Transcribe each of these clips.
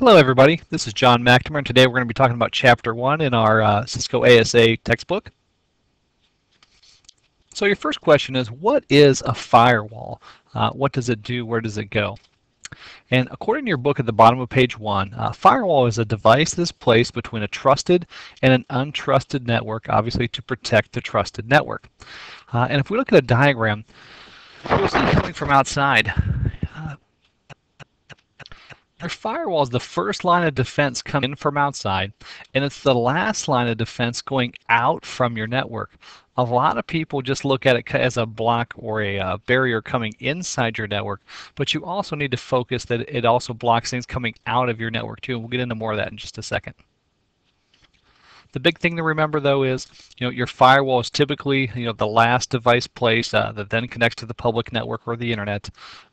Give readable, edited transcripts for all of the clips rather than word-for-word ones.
Hello everybody, this is John McNamara, and today we're going to be talking about Chapter 1 in our Cisco ASA textbook. So your first question is, what is a firewall? What does it do? Where does it go? And according to your book at the bottom of page 1, a firewall is a device that is placed between a trusted and an untrusted network, obviously to protect the trusted network. And if we look at a diagram, you'll see coming from outside, your firewall is the first line of defense coming in from outside, and it's the last line of defense going out from your network. A lot of people just look at it as a block or a barrier coming inside your network, but you also need to focus that it also blocks things coming out of your network too, and we'll get into more of that in just a second. The big thing to remember though is, your firewall is typically, the last device placed that then connects to the public network or the internet,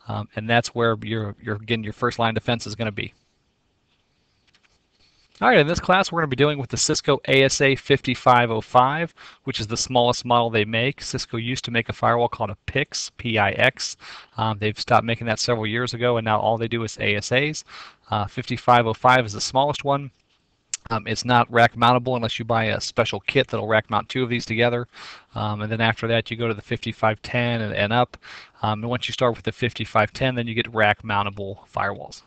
and that's where your first line of defense is going to be. All right, in this class we're going to be dealing with the Cisco ASA 5505, which is the smallest model they make. Cisco used to make a firewall called a PIX, P-I-X. They've stopped making that several years ago, and now all they do is ASAs. 5505 is the smallest one. It's not rack mountable unless you buy a special kit that'll rack mount 2 of these together. And then after that you go to the 5510 and up. And once you start with the 5510, then you get rack mountable firewalls.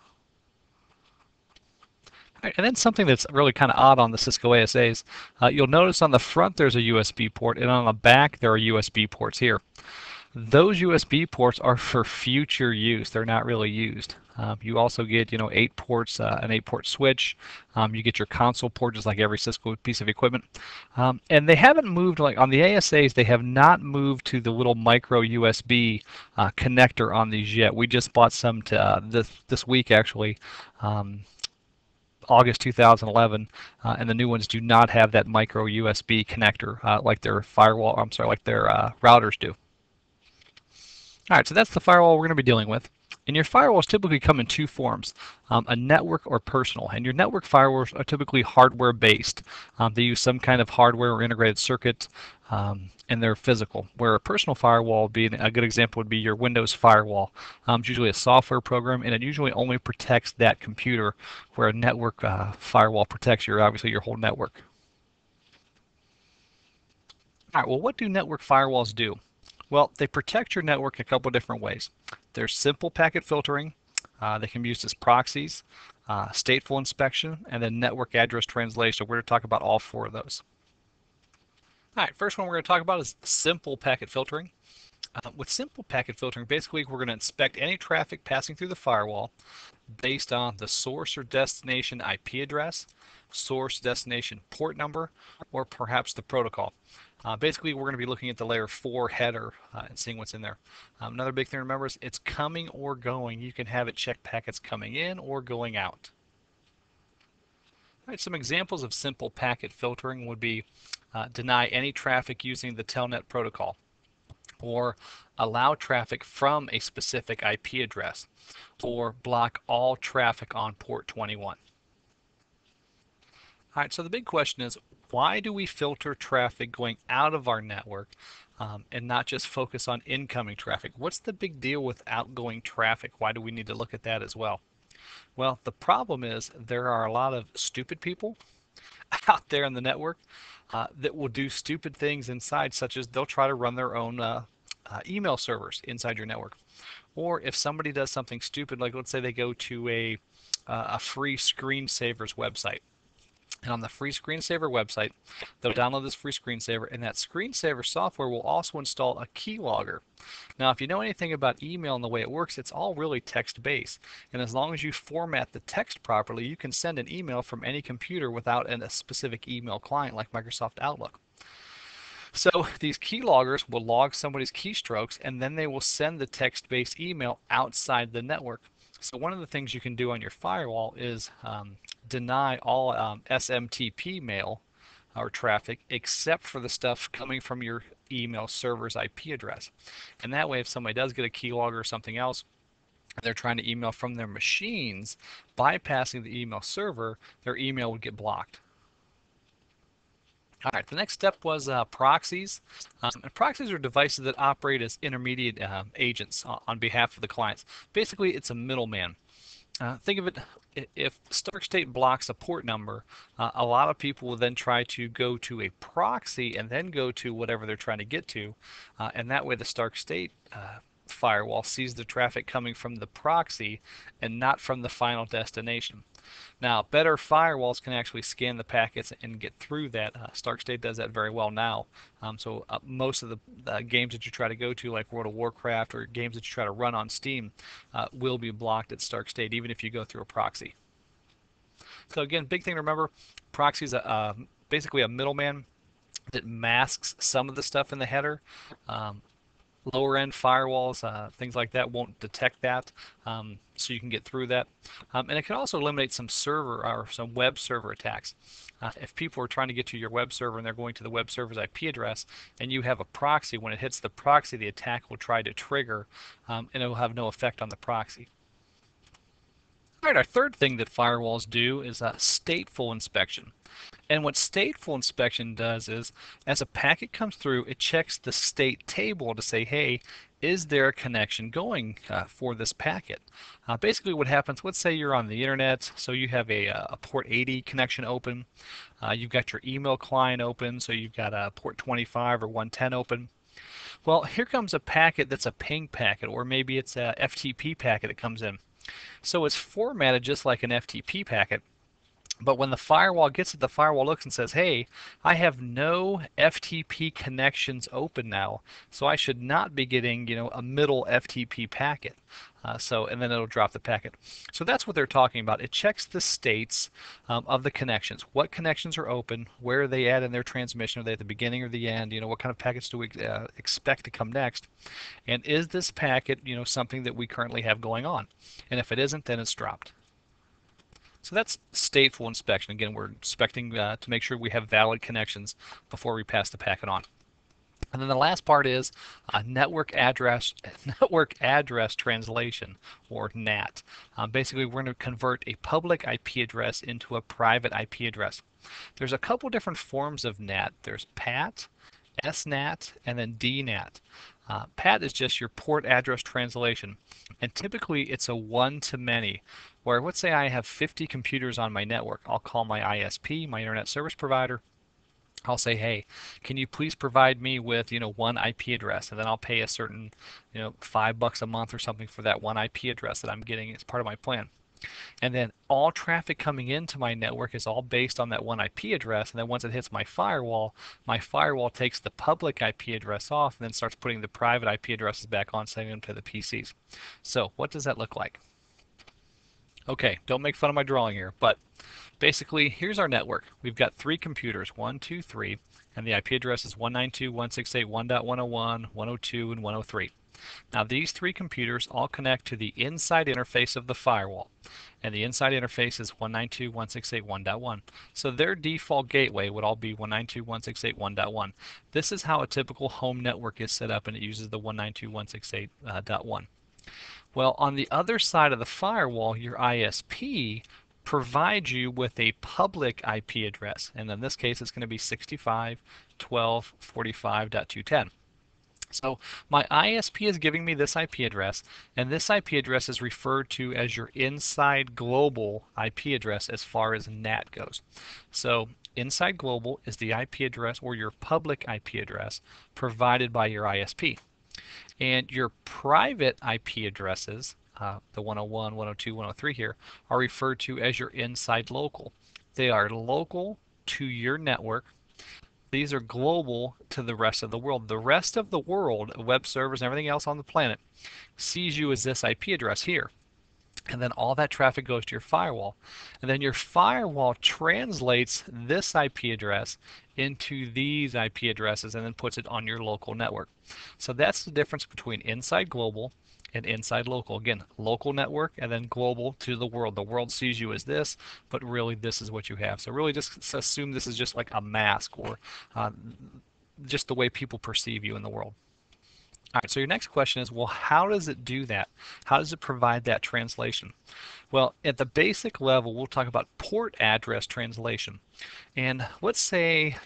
Right, and then something that's really kind of odd on the Cisco ASAs, you'll notice on the front there's a USB port, and on the back there are USB ports here. Those USB ports are for future use. They're not really used. You also get, 8 ports, an 8-port switch. You get your console port just like every Cisco piece of equipment. And they haven't moved, like on the ASAs, they have not moved to the little micro USB connector on these yet. We just bought some to, this week actually. August 2011, and the new ones do not have that micro USB connector like their routers do. All right, so that's the firewall we're going to be dealing with. And your firewalls typically come in 2 forms, a network or personal. And your network firewalls are typically hardware-based. They use some kind of hardware or integrated circuit, and they're physical. Where a personal firewall, being a good example, would be your Windows firewall. It's usually a software program, and it usually only protects that computer, where a network firewall protects obviously your whole network. All right, well, what do network firewalls do? Well, they protect your network a couple different ways. There's simple packet filtering. They can be used as proxies, stateful inspection, and then network address translation. We're going to talk about all 4 of those. All right, first one we're going to talk about is simple packet filtering. With simple packet filtering, basically we're going to inspect any traffic passing through the firewall based on the source or destination IP address, source destination port number, or perhaps the protocol. Basically, we're going to be looking at the layer 4 header and seeing what's in there. Another big thing to remember is it's coming or going. You can have it check packets coming in or going out. All right, some examples of simple packet filtering would be deny any traffic using the telnet protocol, or allow traffic from a specific IP address, or block all traffic on port 21. All right, so the big question is, why do we filter traffic going out of our network and not just focus on incoming traffic? What's the big deal with outgoing traffic? Why do we need to look at that as well? Well, the problem is there are a lot of stupid people out there in the network that will do stupid things inside, such as they'll try to run their own email servers inside your network. Or if somebody does something stupid, like let's say they go to a free screensavers website. And on the free screensaver website, they'll download this free screensaver, and that screensaver software will also install a keylogger. Now, if you know anything about email and the way it works, it's all really text-based. And as long as you format the text properly, you can send an email from any computer without a specific email client like Microsoft Outlook. So these keyloggers will log somebody's keystrokes, and then they will send the text-based email outside the network. So one of the things you can do on your firewall is deny all SMTP mail or traffic except for the stuff coming from your email server's IP address. And that way, if somebody does get a keylogger or something else, they're trying to email from their machines, bypassing the email server, their email would get blocked. All right, the next step was proxies. And proxies are devices that operate as intermediate agents on behalf of the clients. Basically, it's a middleman. Think of it, if Stark State blocks a port number, a lot of people will then try to go to a proxy and then go to whatever they're trying to get to. And that way the Stark State firewall sees the traffic coming from the proxy and not from the final destination. Now, better firewalls can actually scan the packets and get through that. Stark State does that very well now. Most of the games that you try to go to, like World of Warcraft or games that you try to run on Steam, will be blocked at Stark State, even if you go through a proxy. So again, big thing to remember, proxy is basically a middleman that masks some of the stuff in the header. Lower end firewalls, things like that won't detect that, so you can get through that. And it can also eliminate some server or some web server attacks. If people are trying to get to your web server and they're going to the web server's IP address and you have a proxy, when it hits the proxy, the attack will try to trigger, and it will have no effect on the proxy. All right, our third thing that firewalls do is stateful inspection. And what stateful inspection does is, as a packet comes through, it checks the state table to say, hey, is there a connection going for this packet? Basically what happens, let's say you're on the internet, so you have a port 80 connection open. You've got your email client open, so you've got a port 25 or 110 open. Well, here comes a packet that's a ping packet, or maybe it's a FTP packet that comes in. So it's formatted just like an FTP packet. But when the firewall gets it, the firewall looks and says, hey, I have no FTP connections open now, so I should not be getting, a middle FTP packet. And then it'll drop the packet. So that's what they're talking about. It checks the states of the connections. What connections are open? Where are they at in their transmission? Are they at the beginning or the end? What kind of packets do we expect to come next? And is this packet, something that we currently have going on? And if it isn't, then it's dropped. So that's stateful inspection. Again, we're inspecting to make sure we have valid connections before we pass the packet on. And then the last part is network address translation, or NAT. Basically, we're going to convert a public IP address into a private IP address. There's a couple different forms of NAT. There's PAT, SNAT, and then DNAT. PAT is just your port address translation, and typically it's a one-to-many, where let's say I have 50 computers on my network. I'll call my ISP, my internet service provider. I'll say, hey, can you please provide me with, one IP address, and then I'll pay a certain, $5 a month or something for that one IP address that I'm getting as part of my plan. And then all traffic coming into my network is all based on that one IP address. And then once it hits my firewall takes the public IP address off and then starts putting the private IP addresses back on, sending them to the PCs. So what does that look like? Okay, don't make fun of my drawing here, but basically here's our network. We've got 3 computers, 1, 2, 3, and the IP address is 192.168.1.101, 102, and 103. Now these 3 computers all connect to the inside interface of the firewall, and the inside interface is 192.168.1.1. So their default gateway would all be 192.168.1.1. This is how a typical home network is set up, and it uses the 192.168.1. Well, on the other side of the firewall, your ISP provides you with a public IP address, and in this case it's going to be 65.12.45.210. So my ISP is giving me this IP address, and this IP address is referred to as your inside global IP address as far as NAT goes. So inside global is the IP address, or your public IP address, provided by your ISP. And your private IP addresses, the 101, 102, 103 here, are referred to as your inside local. They are local to your network. These are global to the rest of the world. The rest of the world, web servers and everything else on the planet, sees you as this IP address here. And then all that traffic goes to your firewall. And then your firewall translates this IP address into these IP addresses and then puts it on your local network. So that's the difference between inside global and inside local. Again, local network and then global to the world. The world sees you as this, but really this is what you have. So really just assume this is just like a mask, or just the way people perceive you in the world. All right, so your next question is, well, how does it do that? How does it provide that translation? Well, at the basic level, we'll talk about port address translation. And let's say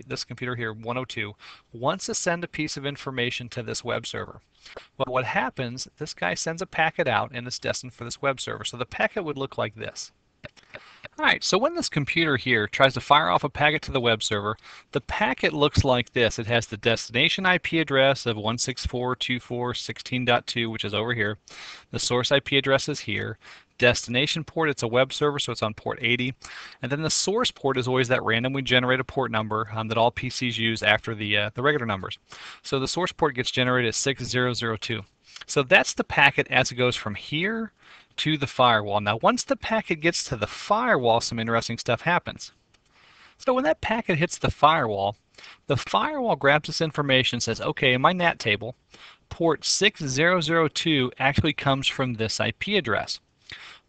this computer here, 102, wants to send a piece of information to this web server. Well, what happens, this guy sends a packet out and it's destined for this web server. So the packet would look like this. All right, so when this computer here tries to fire off a packet to the web server, the packet looks like this. It has the destination IP address of 164.24.16.2, which is over here. The source IP address is here. Destination port, it's a web server, so it's on port 80. And then the source port is always that randomly generated port number that all PCs use after the regular numbers. So the source port gets generated at 6002. So that's the packet as it goes from here to the firewall. Now, once the packet gets to the firewall, some interesting stuff happens. So when that packet hits the firewall grabs this information and says, okay, in my NAT table, port 6002 actually comes from this IP address.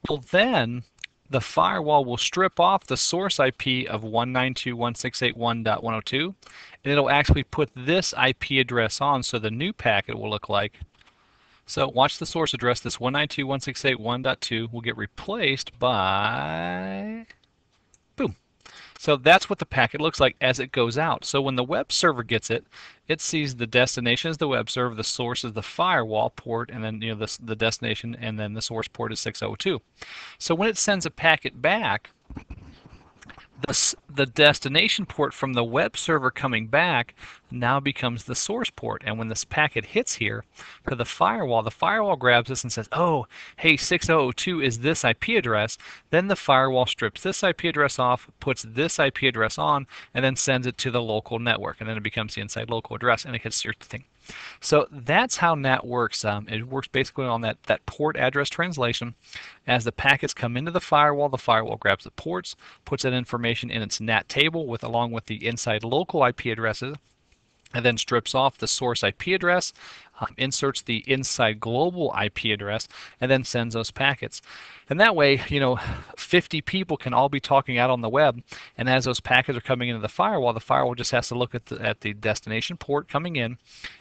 Well, then the firewall will strip off the source IP of 192.168.1.102, and it'll actually put this IP address on, so the new packet will look like. So watch the source address, this 192.168.1.2 will get replaced by, boom. So that's what the packet looks like as it goes out. So when the web server gets it, it sees the destination is the web server, the source is the firewall port, and then the destination, and then the source port is 602. So when it sends a packet back, the destination port from the web server coming back now becomes the source port. And when this packet hits here to the firewall grabs this and says, oh, hey, 6002 is this IP address. Then the firewall strips this IP address off, puts this IP address on, and then sends it to the local network. And then it becomes the inside local address, and it hits your thing. So that's how NAT works. It works basically on that port address translation. As the packets come into the firewall grabs the ports, puts that information in its NAT table along with the inside local IP addresses, and then strips off the source IP address, inserts the inside global IP address, and then sends those packets. And that way, 50 people can all be talking out on the web, and as those packets are coming into the firewall just has to look at the destination port coming in,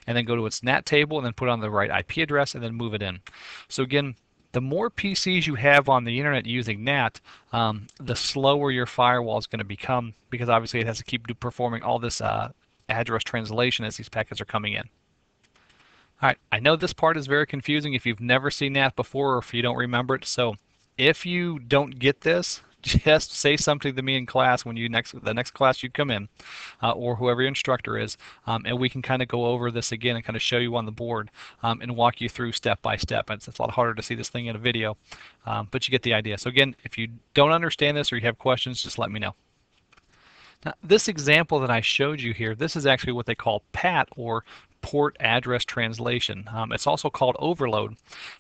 and then go to its NAT table, and then put on the right IP address, and then move it in. So again, the more PCs you have on the internet using NAT, the slower your firewall is going to become, because obviously it has to keep performing all this address translation as these packets are coming in. All right, I know this part is very confusing if you've never seen NAT before or if you don't remember it. So if you don't get this, just say something to me in class when the next class you come in, or whoever your instructor is, and we can kind of go over this again and kind of show you on the board and walk you through step by step. It's a lot harder to see this thing in a video, but you get the idea. So again, if you don't understand this or you have questions, just let me know. Now, this example that I showed you here, this is actually what they call PAT, or port address translation. It's also called overload.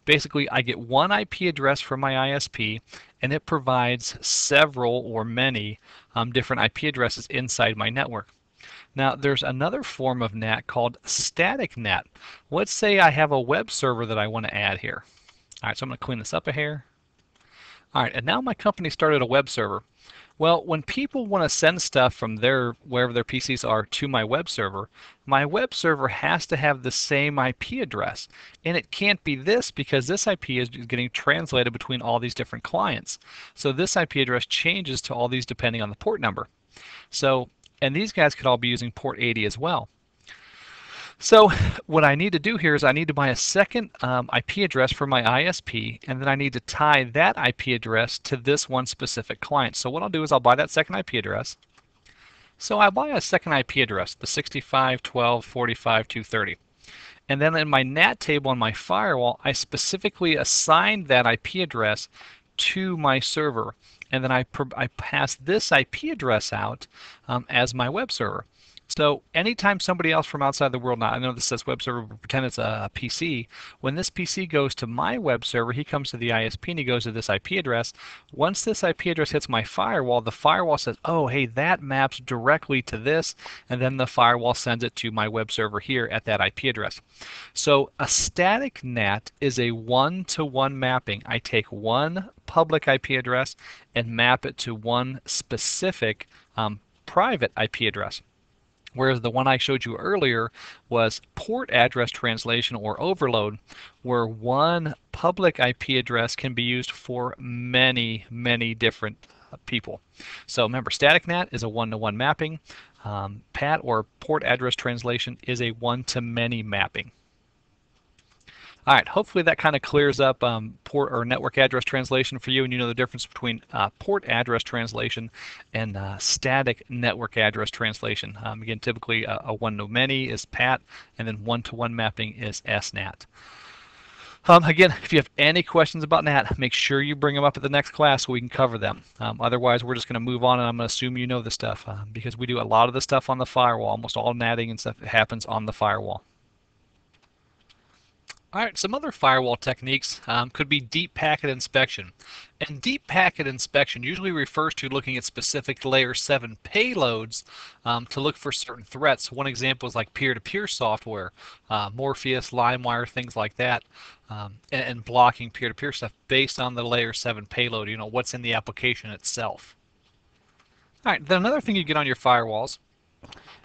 Basically, I get one IP address from my ISP, and it provides several or many different IP addresses inside my network. Now, there's another form of NAT called static NAT. Let's say I have a web server that I want to add here. All right, so I'm going to clean this up a hair. All right, and now my company started a web server. Well, when people want to send stuff from wherever their PCs are to my web server has to have the same IP address. And it can't be this, because this IP is getting translated between all these different clients. So this IP address changes to all these depending on the port number. So, and these guys could all be using port 80 as well. So what I need to do here is I need to buy a second IP address for my ISP, and then I need to tie that IP address to this one specific client. So what I'll do is I'll buy that second IP address. So I buy a second IP address, the 65.12.45.230. And then in my NAT table on my firewall, I specifically assigned that IP address to my server. And then I pass this IP address out as my web server. So anytime somebody else from outside the world, now I know this says web server, but pretend it's a PC. When this PC goes to my web server, he comes to the ISP and he goes to this IP address. Once this IP address hits my firewall, the firewall says, oh, hey, that maps directly to this, and then the firewall sends it to my web server here at that IP address. So a static NAT is a one-to-one mapping. I take one public IP address and map it to one specific private IP address. Whereas the one I showed you earlier was port address translation or overload, where one public IP address can be used for many, many different people. So remember, static NAT is a one-to-one mapping. PAT or port address translation is a one-to-many mapping. All right, hopefully that kind of clears up port or network address translation for you, and you know the difference between port address translation and static network address translation. Again, typically a one-to-many is PAT, and then one-to-one mapping is SNAT. Again, if you have any questions about NAT, make sure you bring them up at the next class so we can cover them. Otherwise, we're just going to move on, and I'm going to assume you know this stuff because we do a lot of the stuff on the firewall. Almost all NATing and stuff happens on the firewall. All right, some other firewall techniques could be deep packet inspection. And deep packet inspection usually refers to looking at specific layer 7 payloads to look for certain threats. One example is like peer-to-peer software, Morpheus, LimeWire, things like that, and blocking peer-to-peer stuff based on the layer 7 payload, you know, what's in the application itself. All right, then another thing you get on your firewalls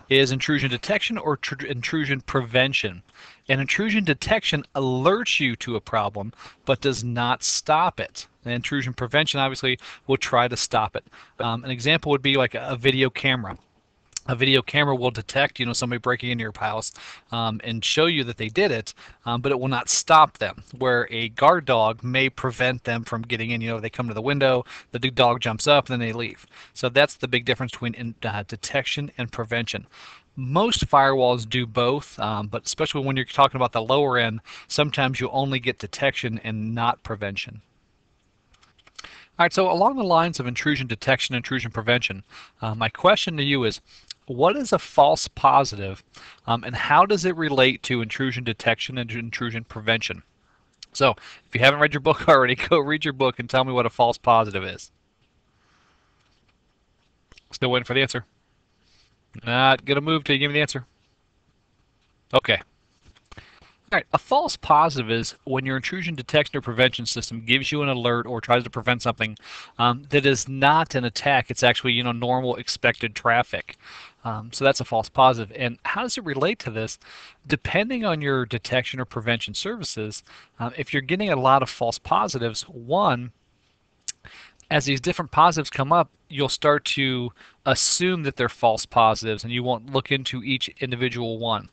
is intrusion detection or intrusion prevention. And intrusion detection alerts you to a problem, but does not stop it. And intrusion prevention obviously will try to stop it. An example would be like a video camera. A video camera will detect, you know, somebody breaking into your house and show you that they did it, but it will not stop them. Where a guard dog may prevent them from getting in. You know, they come to the window, the dog jumps up, and then they leave. So that's the big difference between detection and prevention. Most firewalls do both, but especially when you're talking about the lower end, sometimes you only get detection and not prevention. All right, so along the lines of intrusion detection, intrusion prevention, my question to you is, what is a false positive, and how does it relate to intrusion detection and intrusion prevention? So if you haven't read your book already, go read your book and tell me what a false positive is. Still waiting for the answer. Not going to move till you give me the answer. Okay. All right, a false positive is when your intrusion detection or prevention system gives you an alert or tries to prevent something that is not an attack. It's actually, you know, normal expected traffic. So that's a false positive. And how does it relate to this? Depending on your detection or prevention services, if you're getting a lot of false positives, one, as these different positives come up, you'll start to assume that they're false positives and you won't look into each individual one.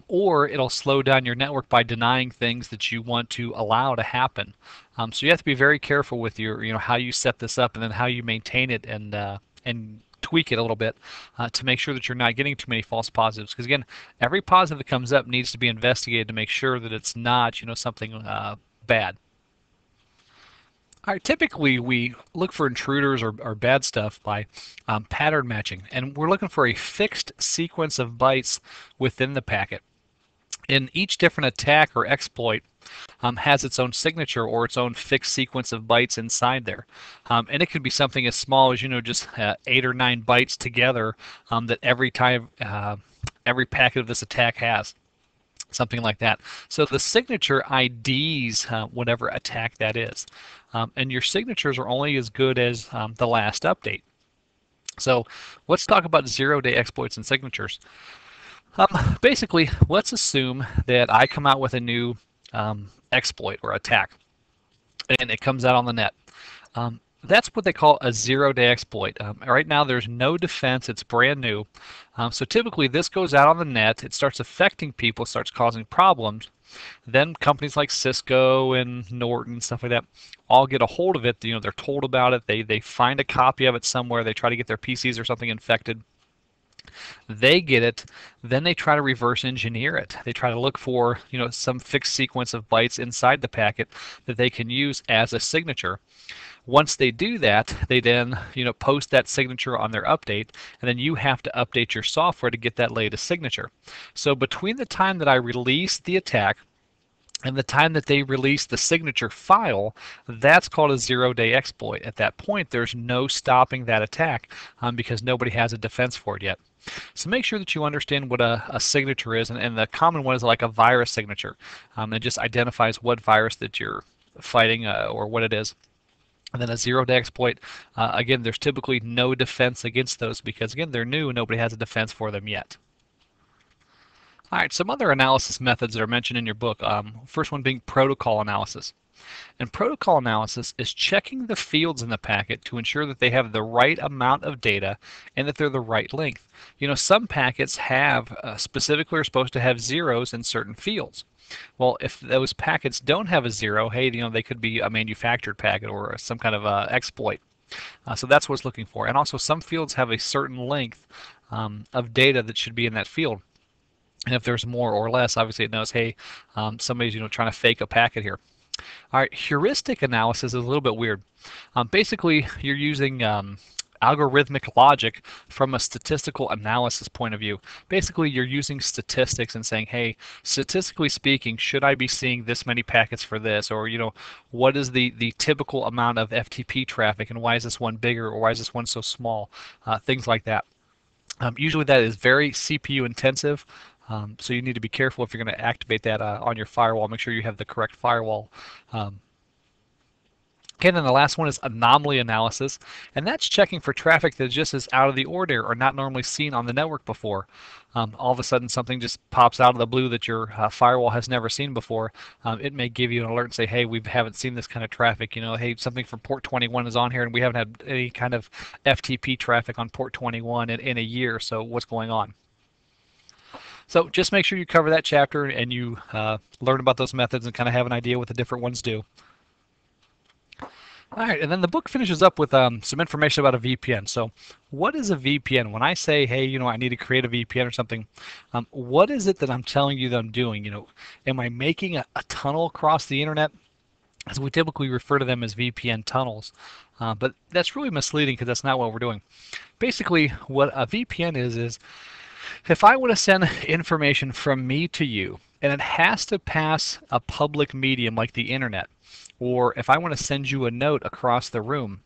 Or it'll slow down your network by denying things that you want to allow to happen. So you have to be very careful with your, you know, how you set this up and then how you maintain it and tweak it a little bit to make sure that you're not getting too many false positives. Because again, every positive that comes up needs to be investigated to make sure that it's not, you know, something bad. All right, typically we look for intruders or bad stuff by pattern matching, and we're looking for a fixed sequence of bytes within the packet. And each different attack or exploit has its own signature or its own fixed sequence of bytes inside there. And it could be something as small as, you know, just 8 or 9 bytes together that every time every packet of this attack has. Something like that. So the signature IDs whatever attack that is. And your signatures are only as good as the last update. So let's talk about zero-day exploits and signatures. Basically, let's assume that I come out with a new exploit or attack, and it comes out on the net. That's what they call a zero-day exploit. Right now, there's no defense. It's brand new. So typically, this goes out on the net. It starts affecting people, starts causing problems. Then companies like Cisco and Norton and stuff like that all get a hold of it. You know, they're told about it. They find a copy of it somewhere. They try to get their PCs or something infected. They get it, then they try to reverse engineer it. They try to look for, you know, some fixed sequence of bytes inside the packet that they can use as a signature. Once they do that, they then, you know, post that signature on their update, and then you have to update your software to get that latest signature. So between the time that I release the attack and the time that they release the signature file, that's called a zero-day exploit. At that point, there's no stopping that attack because nobody has a defense for it yet. So make sure that you understand what a signature is, and the common one is like a virus signature. It just identifies what virus that you're fighting or what it is. And then a zero-day exploit, again, there's typically no defense against those because, again, they're new and nobody has a defense for them yet. All right, some other analysis methods that are mentioned in your book. First one being protocol analysis. And protocol analysis is checking the fields in the packet to ensure that they have the right amount of data and that they're the right length. You know, some packets have specifically are supposed to have zeros in certain fields. Well, if those packets don't have a zero, hey, you know, they could be a manufactured packet or some kind of exploit. So that's what it's looking for. And also some fields have a certain length of data that should be in that field. And if there's more or less, obviously it knows, hey, somebody's, you know, trying to fake a packet here. All right, heuristic analysis is a little bit weird. Basically, you're using algorithmic logic from a statistical analysis point of view. Basically, you're using statistics and saying, hey, statistically speaking, should I be seeing this many packets for this? Or, you know, what is the typical amount of FTP traffic and why is this one bigger or why is this one so small? Things like that. Usually that is very CPU intensive. So you need to be careful if you're going to activate that on your firewall. Make sure you have the correct firewall. Okay, then the last one is anomaly analysis, and that's checking for traffic that just is out of the ordinary or not normally seen on the network before. All of a sudden something just pops out of the blue that your firewall has never seen before. It may give you an alert and say, hey, we haven't seen this kind of traffic. You know, hey, something from port 21 is on here and we haven't had any kind of FTP traffic on port 21 in a year, so what's going on? So just make sure you cover that chapter and you learn about those methods and kind of have an idea what the different ones do. All right, and then the book finishes up with some information about a VPN. So what is a VPN? When I say, hey, you know, I need to create a VPN or something, what is it that I'm telling you that I'm doing? You know, am I making a tunnel across the internet? As we typically refer to them as VPN tunnels. But that's really misleading because that's not what we're doing. Basically, what a VPN is if I want to send information from me to you, and it has to pass a public medium like the internet, or if I want to send you a note across the room,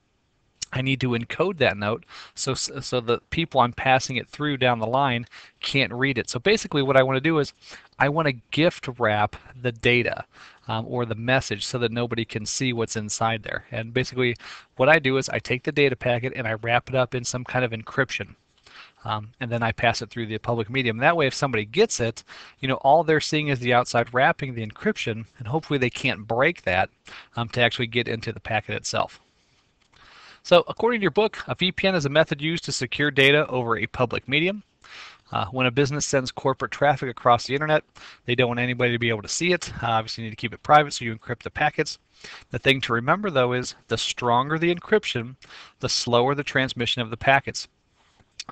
I need to encode that note so the people I'm passing it through down the line can't read it. So basically what I want to do is I want to gift wrap the data or the message so that nobody can see what's inside there. And basically what I do is I take the data packet and I wrap it up in some kind of encryption. And then I pass it through the public medium. That way, if somebody gets it, you know, all they're seeing is the outside wrapping, the encryption, and hopefully they can't break that to actually get into the packet itself. So according to your book, a VPN is a method used to secure data over a public medium. When a business sends corporate traffic across the internet, they don't want anybody to be able to see it. Obviously, you need to keep it private, so you encrypt the packets. The thing to remember, though, is the stronger the encryption, the slower the transmission of the packets.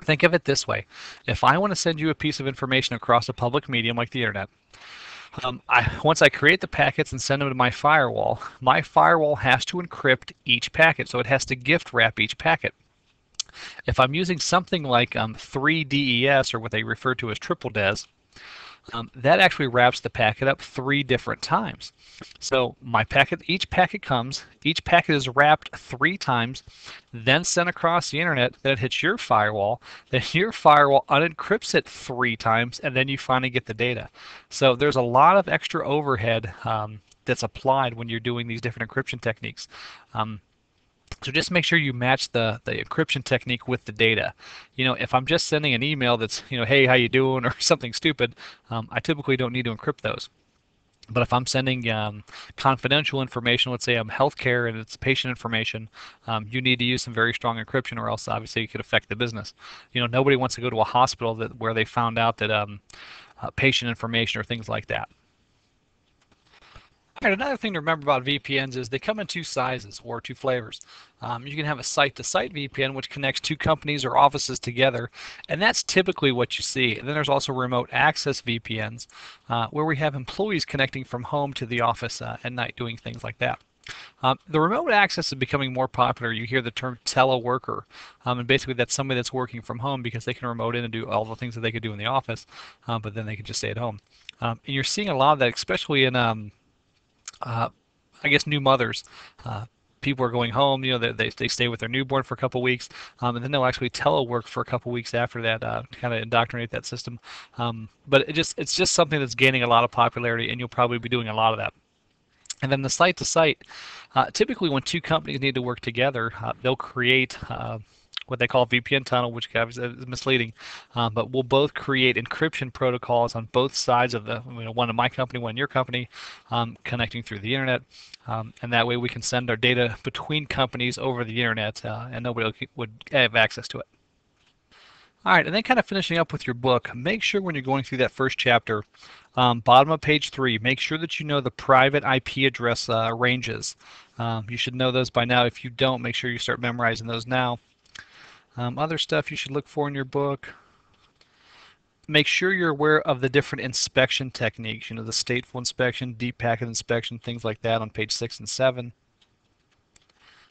Think of it this way. If I want to send you a piece of information across a public medium like the internet, once I create the packets and send them to my firewall has to encrypt each packet, so it has to gift wrap each packet. If I'm using something like 3DES, or what they refer to as triple DES, that actually wraps the packet up 3 different times. So each packet is wrapped 3 times, then sent across the internet, then it hits your firewall, then your firewall unencrypts it 3 times, and then you finally get the data. So there's a lot of extra overhead that's applied when you're doing these different encryption techniques. So just make sure you match the encryption technique with the data. You know, if I'm just sending an email that's, you know, hey, how you doing, or something stupid, I typically don't need to encrypt those. But if I'm sending confidential information, let's say I'm healthcare and it's patient information, you need to use some very strong encryption, or else obviously it could affect the business. You know, nobody wants to go to a hospital where they found out that patient information or things like that. All right, another thing to remember about VPNs is they come in 2 sizes or 2 flavors. You can have a site-to-site VPN, which connects 2 companies or offices together, and that's typically what you see. And then there's also remote access VPNs, where we have employees connecting from home to the office at night doing things like that. The remote access is becoming more popular. You hear the term teleworker, and basically that's somebody that's working from home because they can remote in and do all the things that they could do in the office, but then they can just stay at home. And you're seeing a lot of that, especially in I guess new mothers. People are going home, you know, they stay with their newborn for a couple weeks, and then they'll actually telework for a couple weeks after that to kind of indoctrinate that system. But it's just something that's gaining a lot of popularity, and you'll probably be doing a lot of that. And then the site-to-site, typically when two companies need to work together, they'll create what they call VPN tunnel, which is misleading, but we'll both create encryption protocols on both sides of the, one in my company, one in your company, connecting through the internet, and that way we can send our data between companies over the internet, and nobody would have access to it. All right, and then kind of finishing up with your book, make sure when you're going through that first chapter, bottom of page 3, make sure that you know the private IP address ranges. You should know those by now. If you don't, make sure you start memorizing those now. Other stuff you should look for in your book. Make sure you're aware of the different inspection techniques, the stateful inspection, deep packet inspection, things like that on page 6 and 7.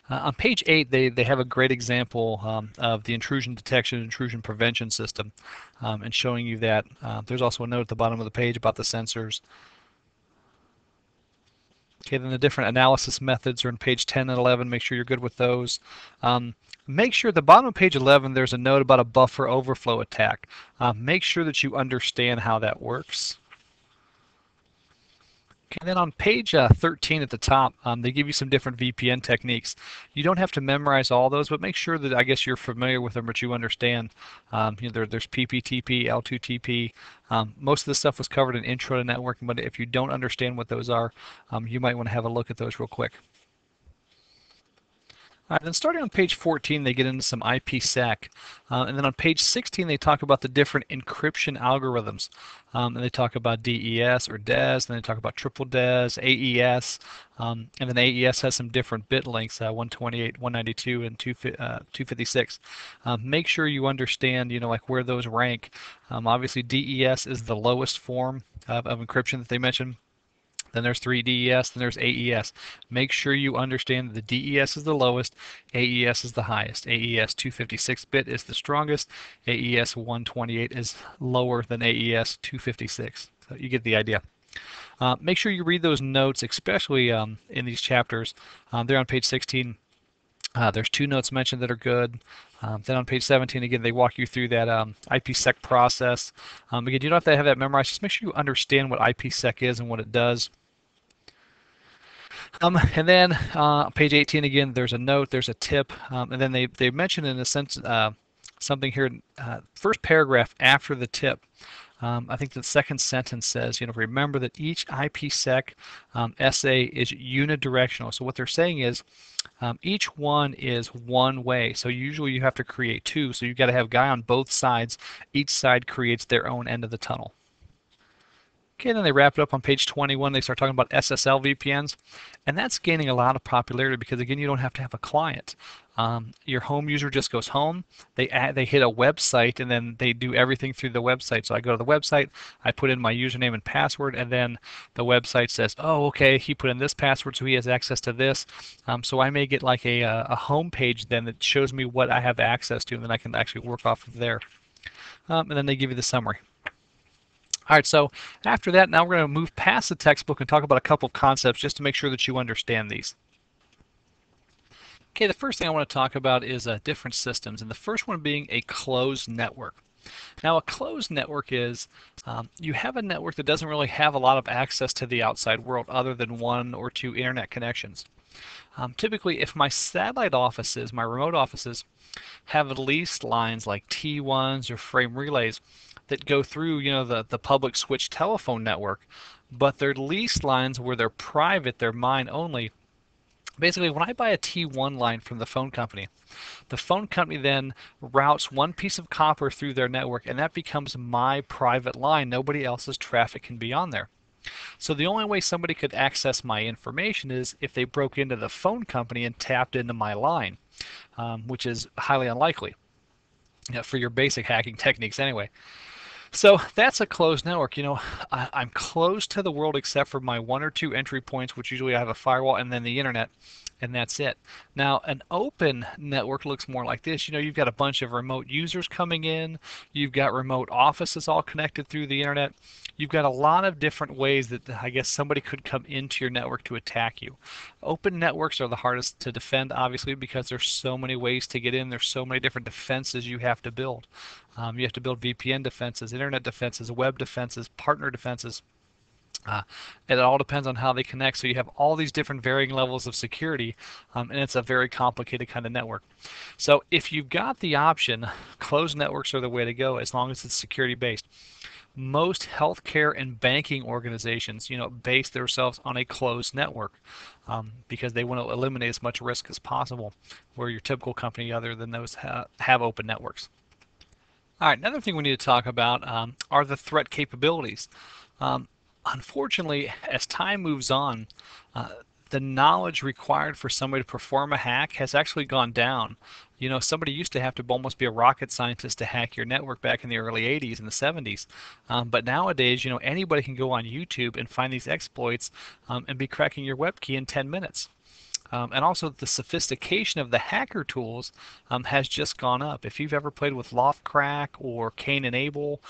On page 8, they have a great example of the intrusion detection and intrusion prevention system, and showing you that. There's also a note at the bottom of the page about the sensors. Okay, then the different analysis methods are in page 10 and 11. Make sure you're good with those. Make sure at the bottom of page 11 there's a note about a buffer overflow attack. Make sure that you understand how that works. Okay, then on page 13 at the top, they give you some different VPN techniques. You don't have to memorize all those, but make sure that I guess you're familiar with them, but you understand. There's PPTP, L2TP. Most of the stuff was covered in Intro to Networking, but if you don't understand what those are, you might want to have a look at those real quick. All right, then starting on page 14, they get into some IPsec. And then on page 16, they talk about the different encryption algorithms. And they talk about DES or DES, then they talk about triple DES, AES, and then AES has some different bit lengths, 128, 192, and 256. Make sure you understand, like where those rank. Obviously, DES is the lowest form of encryption that they mentioned. Then there's 3DES, then there's AES. Make sure you understand that the DES is the lowest, AES is the highest. AES 256-bit is the strongest, AES 128 is lower than AES 256. So you get the idea. Make sure you read those notes, especially in these chapters. They're on page 16. There's 2 notes mentioned that are good. Then on page 17, again, they walk you through that IPsec process. Again, you don't have to have that memorized. Just make sure you understand what IPsec is and what it does. And then page 18, again, there's a note, there's a tip, and then they mention in a sense something here, first paragraph after the tip. I think the second sentence says, remember that each IPsec SA is unidirectional. So what they're saying is each one is one way. So usually you have to create 2. So you've got to have a guy on both sides. Each side creates their own end of the tunnel. Okay, then they wrap it up on page 21. They start talking about SSL VPNs, and that's gaining a lot of popularity because, again, you don't have to have a client. Your home user just goes home, they hit a website, and then they do everything through the website. So I go to the website, I put in my username and password, and then the website says, oh, okay, he put in this password, so he has access to this. So I may get like a home page then that shows me what I have access to, and then I can actually work off of there. And then they give you the summary. All right, so after that, now we're going to move past the textbook and talk about a couple of concepts just to make sure that you understand these. Okay, the first thing I want to talk about is different systems, and the first one being a closed network. Now, a closed network is you have a network that doesn't really have a lot of access to the outside world other than 1 or 2 internet connections. Typically, if my satellite offices, my remote offices, have at least lines like T1s or frame relays that go through, the public switch telephone network, but they're leased lines where they're private, they're mine only. Basically, when I buy a T1 line from the phone company then routes one piece of copper through their network, and that becomes my private line. Nobody else's traffic can be on there. So the only way somebody could access my information is if they broke into the phone company and tapped into my line, which is highly unlikely for your basic hacking techniques anyway. So that's a closed network. I'm closed to the world except for my 1 or 2 entry points, which usually I have a firewall, and then the internet, and that's it. Now, an open network looks more like this. You've got a bunch of remote users coming in. You've got remote offices all connected through the internet. You've got a lot of different ways that I guess somebody could come into your network to attack you. Open networks are the hardest to defend, obviously, because there's so many ways to get in. There's so many different defenses you have to build. You have to build VPN defenses, internet defenses, web defenses, partner defenses. Uh, it all depends on how they connect. So you have all these different varying levels of security, and it's a very complicated kind of network. So if you've got the option, closed networks are the way to go as long as it's security based. Most healthcare and banking organizations, base themselves on a closed network because they want to eliminate as much risk as possible. Where your typical company, other than those, have open networks. All right, another thing we need to talk about are the threat capabilities. Um, Unfortunately, as time moves on, uh, the knowledge required for somebody to perform a hack has actually gone down. Somebody used to have to almost be a rocket scientist to hack your network back in the early 80s and the 70s. But nowadays, anybody can go on YouTube and find these exploits and be cracking your web key in 10 minutes. And also the sophistication of the hacker tools has just gone up. If you've ever played with Loftcrack or Cain and Abel,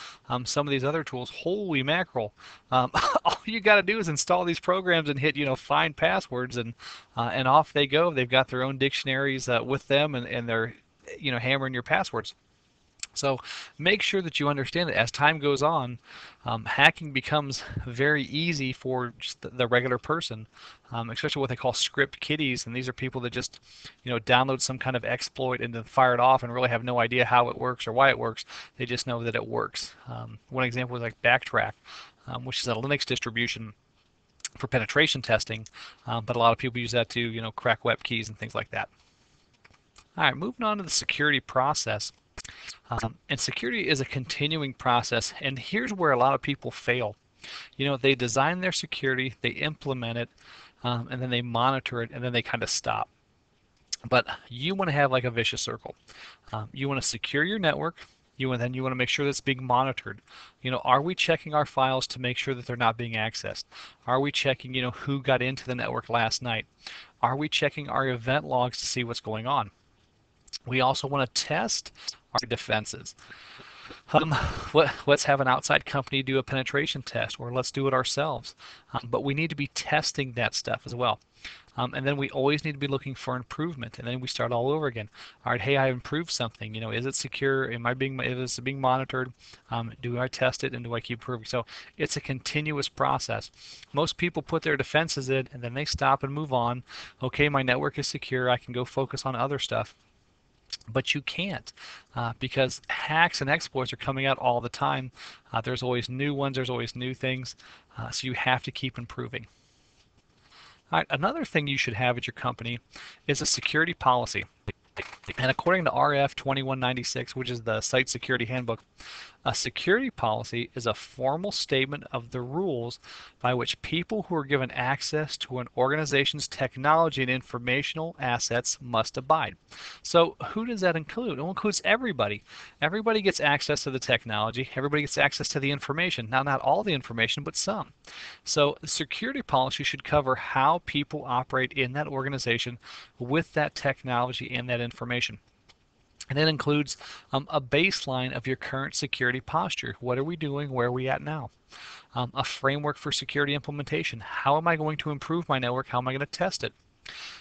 some of these other tools, holy mackerel! All you got to do is install these programs and hit, find passwords, and off they go. They've got their own dictionaries with them, and they're, hammering your passwords. So make sure that you understand that as time goes on, hacking becomes very easy for just the regular person, especially what they call script kiddies. And these are people that just, download some kind of exploit and then fire it off and really have no idea how it works or why it works. They just know that it works. One example is like Backtrack, which is a Linux distribution for penetration testing, but a lot of people use that to, crack web keys and things like that. All right, moving on to the security process. And security is a continuing process, and here's where a lot of people fail. They design their security, they implement it, and then they monitor it, and then they kind of stop. But you want to have like a vicious circle. You want to secure your network. Then you want to make sure that's being monitored. Are we checking our files to make sure that they're not being accessed? Are we checking, who got into the network last night? Are we checking our event logs to see what's going on? We also want to test our defenses. Let's have an outside company do a penetration test, or let's do it ourselves. But we need to be testing that stuff as well. And then we always need to be looking for improvement, and then we start all over again. All right, hey, I improved something. Is it secure? Is it being monitored? Do I test it, and do I keep improving? So it's a continuous process. Most people put their defenses in, and then they stop and move on. Okay, my network is secure. I can go focus on other stuff. But you can't because hacks and exploits are coming out all the time. There's always new ones. There's always new things. So you have to keep improving. All right, another thing you should have at your company is a security policy. And according to RF 2196, which is the Site Security Handbook, a security policy is a formal statement of the rules by which people who are given access to an organization's technology and informational assets must abide. So who does that include? It includes everybody. Everybody gets access to the technology. Everybody gets access to the information. Now, not all the information, but some. So the security policy should cover how people operate in that organization with that technology and that information. And it includes a baseline of your current security posture. What are we doing? Where are we at now? A framework for security implementation. How am I going to improve my network? How am I going to test it?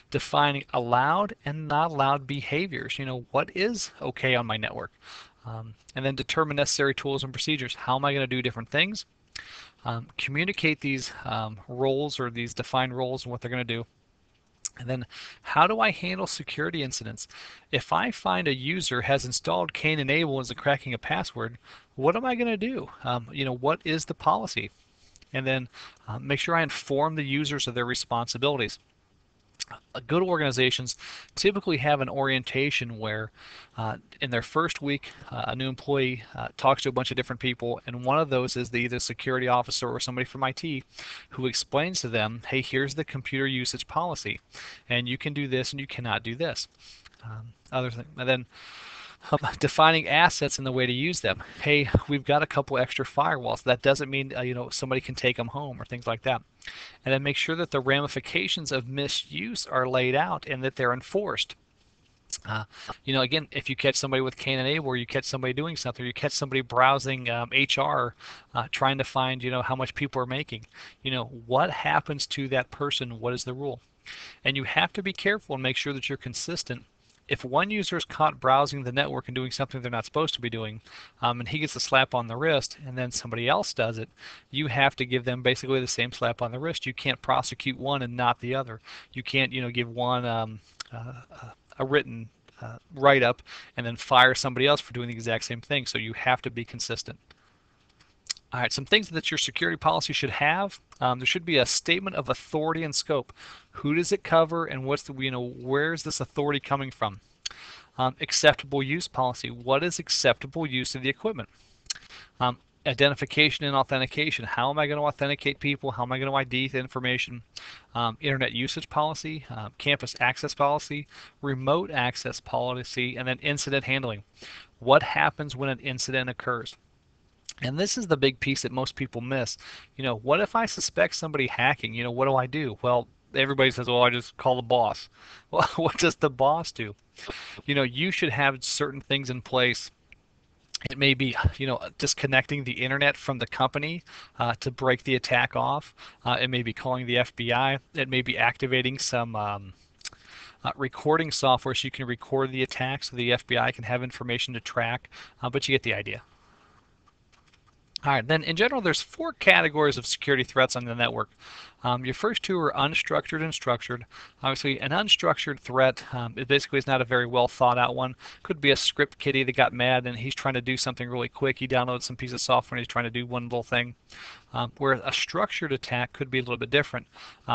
Defining allowed and not allowed behaviors. What is okay on my network? And then determine necessary tools and procedures. How am I going to do different things? Communicate these roles or these defined roles and what they're going to do. And then how do I handle security incidents? If I find a user has installed Cain and Abel and is cracking a password, what am I going to do? What is the policy? And then make sure I inform the users of their responsibilities. Good organizations typically have an orientation where in their first week a new employee talks to a bunch of different people, and one of those is either security officer or somebody from IT who explains to them, hey, here's the computer usage policy, and you can do this and you cannot do this. And then defining assets and the way to use them. Hey, we've got a couple extra firewalls. That doesn't mean somebody can take them home or things like that. And then make sure that the ramifications of misuse are laid out and that they're enforced. Again, if you catch somebody with Cain and Abel, or you catch somebody doing something, or you catch somebody browsing HR, trying to find how much people are making, what happens to that person? What is the rule? And you have to be careful and make sure that you're consistent if one user is caught browsing the network and doing something they're not supposed to be doing, and he gets a slap on the wrist, and then somebody else does it, you have to give them basically the same slap on the wrist. You can't prosecute one and not the other. You can't, give one a written write-up and then fire somebody else for doing the exact same thing. So you have to be consistent. All right, some things that your security policy should have. There should be a statement of authority and scope. Who does it cover, and what's the, where is this authority coming from? Acceptable use policy. What is acceptable use of the equipment? Identification and authentication. How am I going to authenticate people? How am I going to ID the information? Internet usage policy, campus access policy, remote access policy, and then incident handling. What happens when an incident occurs? And this is the big piece that most people miss. What if I suspect somebody hacking? What do I do? Well, everybody says, well, I just call the boss. Well, what does the boss do? You should have certain things in place. It may be, disconnecting the internet from the company to break the attack off. It may be calling the FBI. It may be activating some recording software so you can record the attack so the FBI can have information to track. But you get the idea. All right, then in general, there's 4 categories of security threats on the network. Your first 2 are unstructured and structured. Obviously, an unstructured threat, it basically is not a very well thought out one. Could be a script kiddie that got mad and he's trying to do something really quick. He downloads some piece of software and he's trying to do one little thing. Where a structured attack could be a little bit different.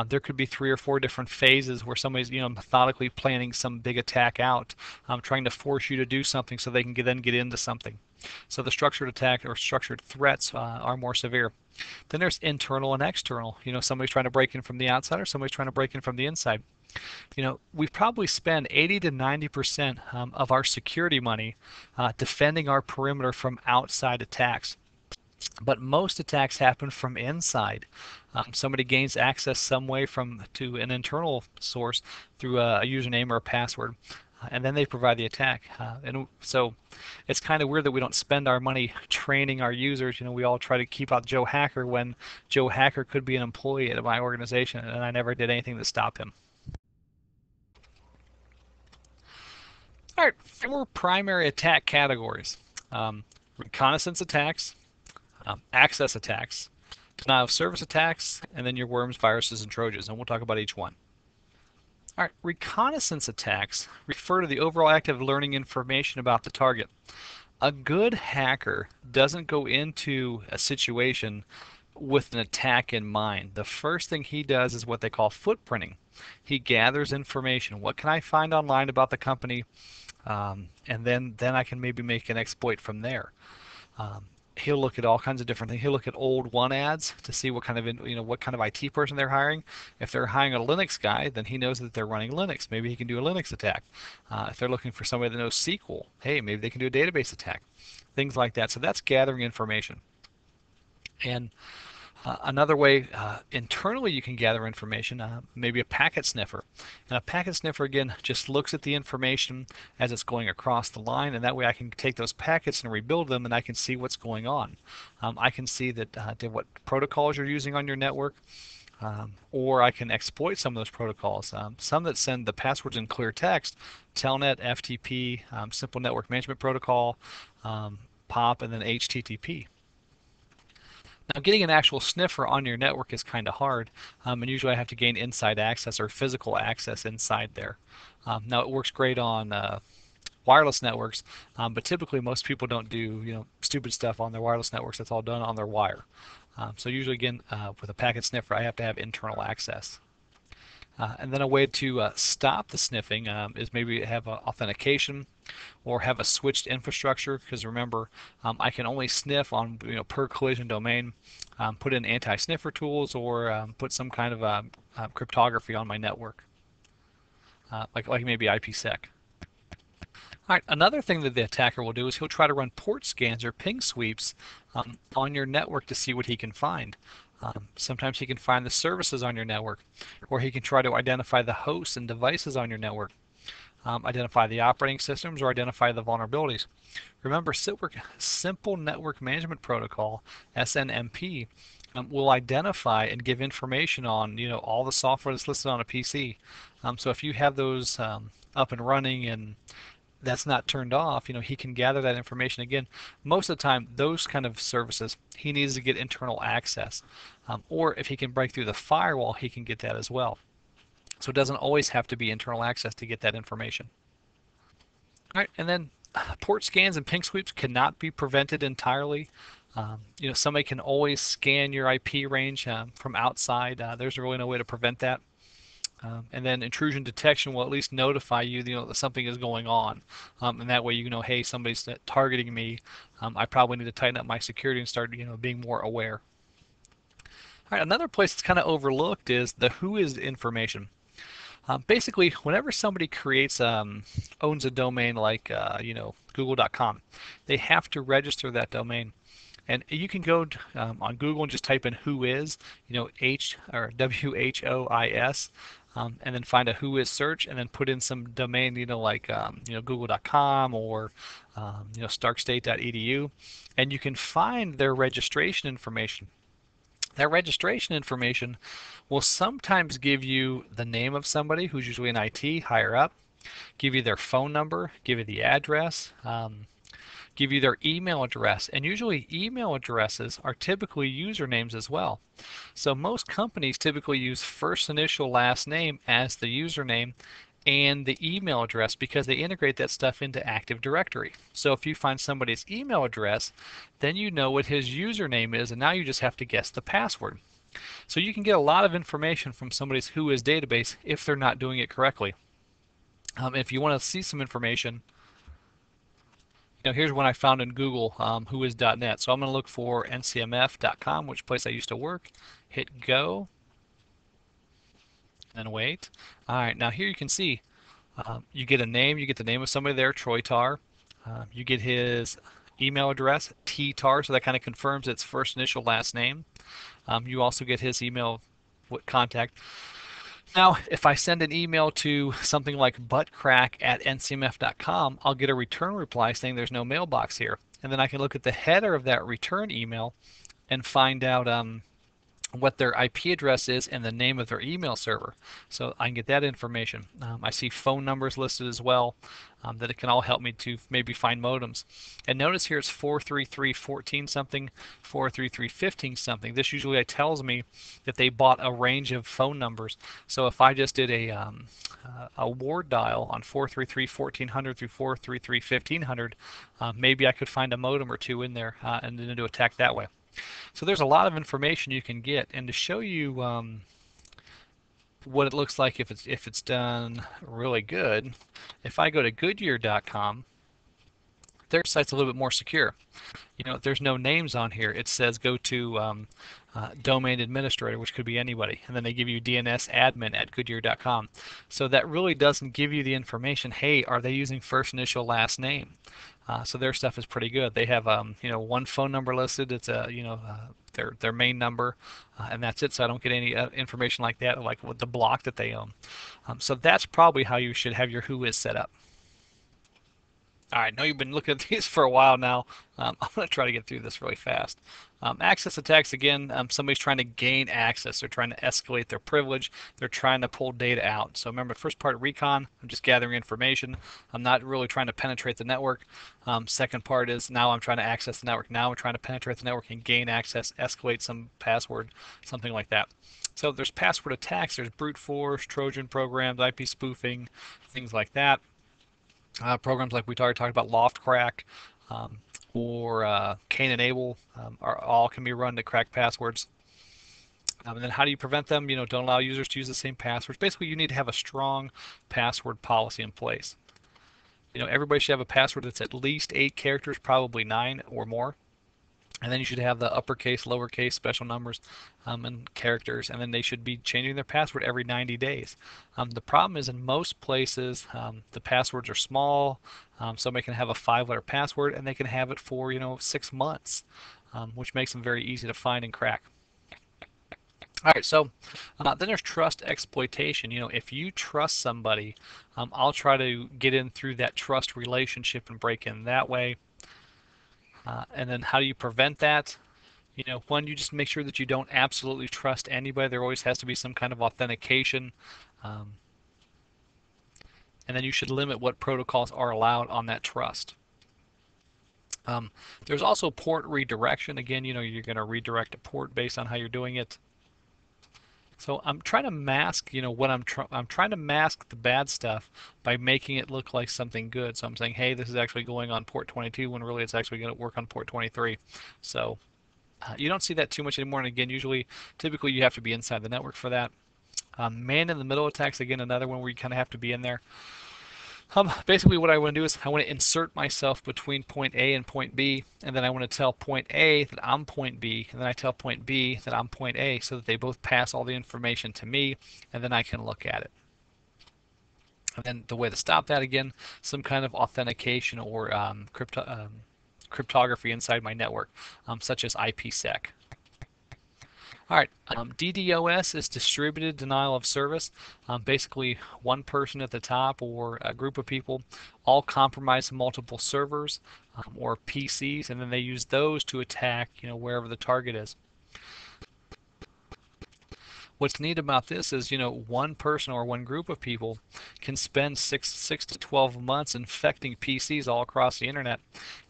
There could be 3 or 4 different phases where somebody's methodically planning some big attack out, trying to force you to do something so they can then get into something. So the structured attack or structured threats are more severe. Then there's internal and external. Somebody's trying to break in from the outside or somebody's trying to break in from the inside. We probably spend 80 to 90% of our security money defending our perimeter from outside attacks. But most attacks happen from inside. Somebody gains access some way to an internal source through a username or a password, and then they provide the attack. And so it's kind of weird that we don't spend our money training our users. We all try to keep out Joe Hacker when Joe Hacker could be an employee at my organization, and I never did anything to stop him. All right, 4 primary attack categories. Reconnaissance attacks, access attacks, denial of service attacks, and then your worms, viruses, and Trojans, and we'll talk about each one. All right, reconnaissance attacks refer to the overall act of learning information about the target. A good hacker doesn't go into a situation with an attack in mind. The first thing he does is what they call footprinting. He gathers information. What can I find online about the company? And then I can maybe make an exploit from there. He'll look at all kinds of different things. He'll look at old one ads to see what kind of IT person they're hiring. If they're hiring a Linux guy, then he knows that they're running Linux. Maybe he can do a Linux attack. If they're looking for somebody that knows SQL, hey, maybe they can do a database attack. Things like that. So that's gathering information. And another way internally you can gather information, maybe a packet sniffer. And a packet sniffer, again, just looks at the information as it's going across the line, and that way I can take those packets and rebuild them, and I can see what's going on. I can see that what protocols you're using on your network, or I can exploit some of those protocols. Some that send the passwords in clear text, Telnet, FTP, Simple Network Management Protocol, POP, and then HTTP. Now, getting an actual sniffer on your network is kind of hard, and usually I have to gain inside access or physical access inside there. Now, it works great on wireless networks, but typically most people don't do stupid stuff on their wireless networks. That's all done on their wire. So usually, again, with a packet sniffer, I have to have internal access. And then a way to stop the sniffing is maybe have authentication or have a switched infrastructure, because remember, I can only sniff on per collision domain, put in anti-sniffer tools, or put some kind of cryptography on my network, like maybe IPsec. All right, another thing that the attacker will do is he'll try to run port scans or ping sweeps on your network to see what he can find. Sometimes he can find the services on your network, or he can try to identify the hosts and devices on your network, identify the operating systems, or identify the vulnerabilities. Remember, Simple Network Management Protocol, SNMP, will identify and give information on all the software that's listed on a PC. So if you have those up and running and that's not turned off, he can gather that information. Again, most of the time, those kind of services, he needs to get internal access. Or if he can break through the firewall, he can get that as well. So it doesn't always have to be internal access to get that information. All right, and then port scans and ping sweeps cannot be prevented entirely. Somebody can always scan your IP range from outside. There's really no way to prevent that. And then intrusion detection will at least notify you, that something is going on. And that way hey, somebody's targeting me. I probably need to tighten up my security and start, being more aware. All right, another place that's kind of overlooked is the whois information. Basically, whenever somebody owns a domain like, google.com, they have to register that domain. And you can go on Google and just type in whois, H or WHOIS, and then find a whois search, and then put in some domain, like google.com or starkstate.edu, and you can find their registration information. That registration information will sometimes give you the name of somebody who's usually in IT higher up, give you their phone number, give you the address, give you their email address, and usually email addresses are typically usernames as well. So most companies typically use first initial last name as the username and the email address because they integrate that stuff into Active Directory. So if you find somebody's email address, then you know what his username is, and now you just have to guess the password. So you can get a lot of information from somebody's whois database if they're not doing it correctly. If you want to see some information, here's one I found in Google, whois.net. So I'm going to look for ncmf.com, which place I used to work. Hit go, and wait. All right, now here you can see you get a name. You get the name of somebody there, Troy Tar. You get his email address, ttar, so that kind of confirms its first initial last name. You also get his email contact. Now, if I send an email to something like buttcrack@ncmf.com, I'll get a return reply saying there's no mailbox here. And then I can look at the header of that return email and find out what their IP address is and the name of their email server. So I can get that information. I see phone numbers listed as well that it can all help me to maybe find modems. And notice here it's 433.14 something, 433.15 something. This usually tells me that they bought a range of phone numbers. So if I just did a ward dial on 433.1400 through 433.1500, maybe I could find a modem or two in there and then do attack that way. So there's a lot of information you can get, and to show you what it looks like if it's done really good, if I go to Goodyear.com, their site's a little bit more secure. There's no names on here. It says go to domain administrator, which could be anybody, and then they give you dnsadmin@goodyear.com. So that really doesn't give you the information. Hey, are they using first initial last name? So their stuff is pretty good. They have one phone number listed. It's their main number, and that's it. So I don't get any information like that, like with the block that they own. So that's probably how you should have your whois set up. All right, I know you've been looking at these for a while now. I'm going to try to get through this really fast. Access attacks, again, somebody's trying to gain access. They're trying to escalate their privilege. They're trying to pull data out. So remember, first part, recon, I'm just gathering information. I'm not really trying to penetrate the network. Second part is now I'm trying to access the network. Now I'm trying to penetrate the network and gain access, escalate some password, something like that. So there's password attacks. There's brute force, Trojan programs, IP spoofing, things like that. Programs like we already talked about, Loftcrack or Cain and Abel all can be run to crack passwords. And then how do you prevent them? Don't allow users to use the same passwords. Basically, you need to have a strong password policy in place. Everybody should have a password that's at least 8 characters, probably 9 or more. And then you should have the uppercase, lowercase, special numbers, and characters, and then they should be changing their password every 90 days. The problem is in most places, the passwords are small. Somebody can have a 5-letter password, and they can have it for 6 months, which makes them very easy to find and crack. All right, so then there's trust exploitation. If you trust somebody, I'll try to get in through that trust relationship and break in that way. And then how do you prevent that? One, you just make sure that you don't absolutely trust anybody. There always has to be some kind of authentication. Um, and then you should limit what protocols are allowed on that trust. Um, there's also port redirection. Again, you're going to redirect a port based on how you're doing it. So I'm trying to mask, what I'm trying to mask the bad stuff by making it look like something good. So I'm saying, hey, this is actually going on port 22 when really it's actually going to work on port 23. So you don't see that too much anymore. And again, typically you have to be inside the network for that. Man-in-the-middle attacks, again, another one where you kind of have to be in there. Basically what I want to do is I want to insert myself between point A and point B, and then I want to tell point A that I'm point B, and then I tell point B that I'm point A, so that they both pass all the information to me, and then I can look at it. And then the way to stop that, again, some kind of authentication or cryptography inside my network, such as IPsec. All right, DDoS is distributed denial of service. Basically, one person at the top or a group of people all compromise multiple servers or PCs, and then they use those to attack, wherever the target is. What's neat about this is, one person or one group of people can spend six to 12 months infecting PCs all across the internet,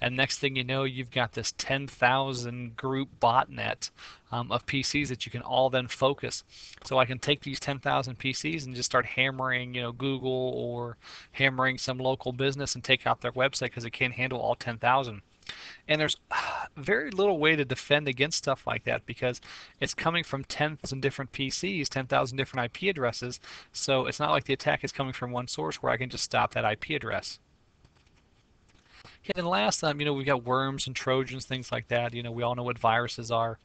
and next thing you know, you've got this 10,000 group botnet of PCs that you can all then focus. So I can take these 10,000 PCs and just start hammering, Google or hammering some local business and take out their website because it can't handle all 10,000. And there's very little way to defend against stuff like that because it's coming from 10,000 different PCs, 10,000 different IP addresses. So it's not like the attack is coming from one source where I can just stop that IP address. And then last, we've got worms and Trojans, things like that. We all know what viruses are.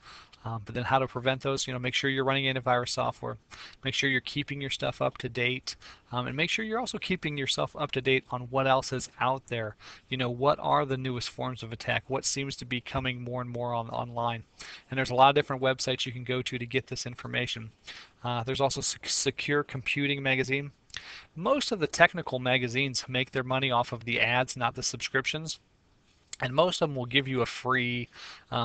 But then how to prevent those, make sure you're running antivirus software. Make sure you're keeping your stuff up to date. And make sure you're also keeping yourself up to date on what else is out there. What are the newest forms of attack? What seems to be coming more and more online? And there's a lot of different websites you can go to get this information. There's also Secure Computing magazine. Most of the technical magazines make their money off of the ads, not the subscriptions. And most of them will give you a free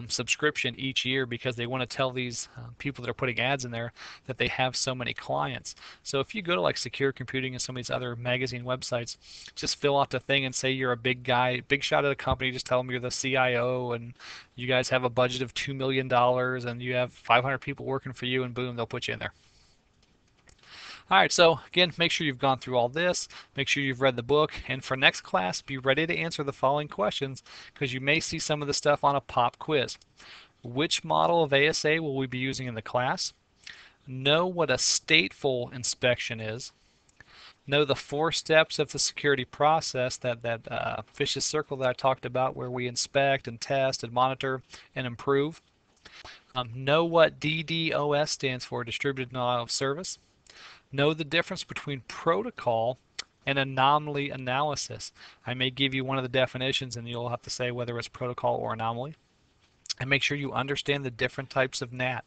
subscription each year because they want to tell these people that are putting ads in there that they have so many clients. So if you go to like Secure Computing and some of these other magazine websites, just fill out the thing and say you're a big guy, big shot at a company, just tell them you're the CIO and you guys have a budget of $2 million and you have 500 people working for you, and boom, they'll put you in there. All right, so again, make sure you've gone through all this, make sure you've read the book, and for next class, be ready to answer the following questions because you may see some of the stuff on a pop quiz. Which model of ASA will we be using in the class? Know what a stateful inspection is. Know the 4 steps of the security process, that vicious circle that I talked about where we inspect and test and monitor and improve. Know what DDoS stands for, distributed denial of service. Know the difference between protocol and anomaly analysis. I may give you one of the definitions and you'll have to say whether it's protocol or anomaly. And make sure you understand the different types of NAT.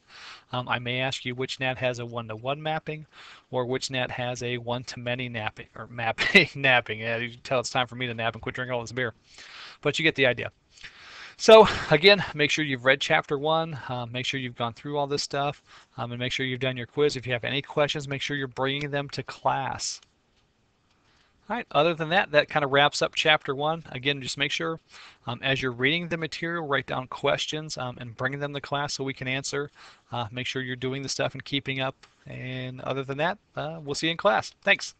I may ask you which NAT has a one-to-one mapping or which NAT has a one-to-many napping or napping. Yeah, you can tell it's time for me to nap and quit drinking all this beer. But you get the idea. So again, make sure you've read Chapter 1, make sure you've gone through all this stuff, and make sure you've done your quiz. If you have any questions, make sure you're bringing them to class. All right, other than that, that kind of wraps up Chapter 1. Again, just make sure as you're reading the material, write down questions and bring them to class so we can answer. Make sure you're doing the stuff and keeping up. And other than that, we'll see you in class. Thanks.